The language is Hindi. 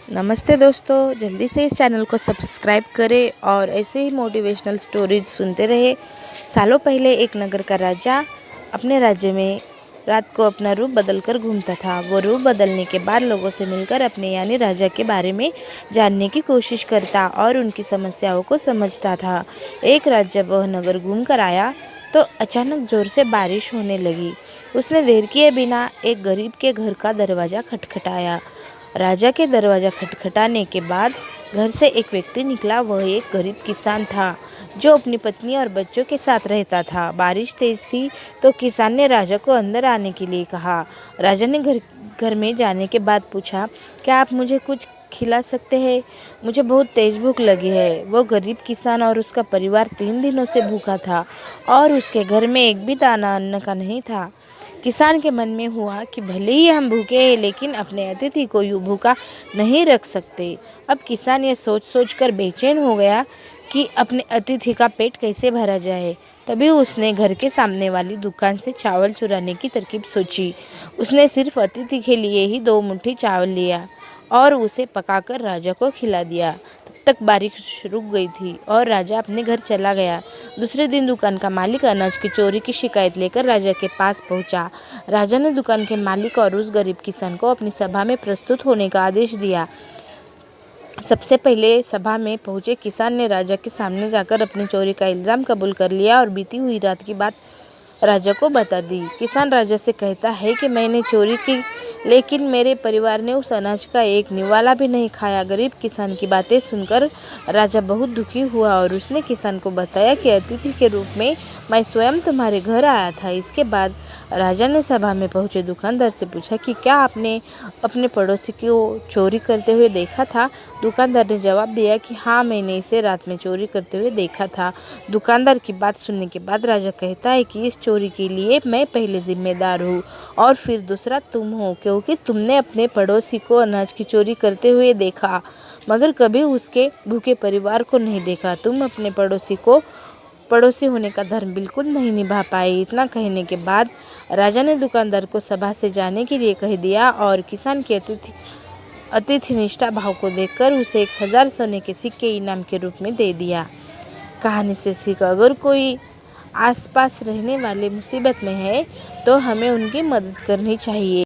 नमस्ते दोस्तों, जल्दी से इस चैनल को सब्सक्राइब करें और ऐसे ही मोटिवेशनल स्टोरीज सुनते रहे। सालों पहले एक नगर का राजा अपने राज्य में रात को अपना रूप बदलकर घूमता था। वो रूप बदलने के बाद लोगों से मिलकर अपने यानी राजा के बारे में जानने की कोशिश करता और उनकी समस्याओं को समझता था। एक रात जब वह नगर घूम कर आया तो अचानक जोर से बारिश होने लगी। उसने देर किए बिना एक गरीब के घर का दरवाज़ा खटखटाया। राजा के दरवाज़ा खटखटाने के बाद घर से एक व्यक्ति निकला। वह एक गरीब किसान था जो अपनी पत्नी और बच्चों के साथ रहता था। बारिश तेज थी तो किसान ने राजा को अंदर आने के लिए कहा। राजा ने घर में जाने के बाद पूछा, क्या आप मुझे कुछ खिला सकते हैं? मुझे बहुत तेज भूख लगी है। वो गरीब किसान और उसका परिवार 3 दिनों से भूखा था और उसके घर में एक भी दाना अन्न का नहीं था। किसान के मन में हुआ कि भले ही हम भूखे हैं लेकिन अपने अतिथि को यूं भूखा नहीं रख सकते। अब किसान ये सोच सोच कर बेचैन हो गया कि अपने अतिथि का पेट कैसे भरा जाए। तभी उसने घर के सामने वाली दुकान से चावल चुराने की तरकीब सोची। उसने सिर्फ अतिथि के लिए ही 2 मुट्ठी चावल लिया और उसे पकाकर राजा को खिला दिया। तब तक बारिश रुक गई थी और राजा अपने घर चला गया। दूसरे दिन दुकान का मालिक अनाज की चोरी की शिकायत लेकर राजा के पास पहुंचा। राजा ने दुकान के मालिक और उस गरीब किसान को अपनी सभा में प्रस्तुत होने का आदेश दिया। सबसे पहले सभा में पहुंचे किसान ने राजा के सामने जाकर अपनी चोरी का इल्ज़ाम कबूल कर लिया और बीती हुई रात की बात राजा को बता दी। किसान राजा से कहता है कि मैंने चोरी की लेकिन मेरे परिवार ने उस अनाज का एक निवाला भी नहीं खाया। गरीब किसान की बातें सुनकर राजा बहुत दुखी हुआ और उसने किसान को बताया कि अतिथि के रूप में मैं स्वयं तुम्हारे घर आया था। इसके बाद राजा ने सभा में पहुंचे दुकानदार से पूछा कि क्या आपने अपने पड़ोसी को चोरी करते हुए देखा था? दुकानदार ने जवाब दिया कि हाँ, मैंने इसे रात में चोरी करते हुए देखा था। दुकानदार की बात सुनने के बाद राजा कहता है कि इस चोरी के लिए मैं पहले जिम्मेदार हूँ और फिर दूसरा तुम हो, क्योंकि तुमने अपने पड़ोसी को अनाज की चोरी करते हुए देखा मगर कभी उसके भूखे परिवार को नहीं देखा। तुम अपने पड़ोसी होने का धर्म बिल्कुल नहीं निभा पाए। इतना कहने के बाद राजा ने दुकानदार को सभा से जाने के लिए कह दिया और किसान के अतिथि निष्ठा भाव को देखकर उसे 1000 सोने के सिक्के इनाम के रूप में दे दिया। कहानी से सीख, अगर कोई आसपास रहने वाले मुसीबत में है तो हमें उनकी मदद करनी चाहिए।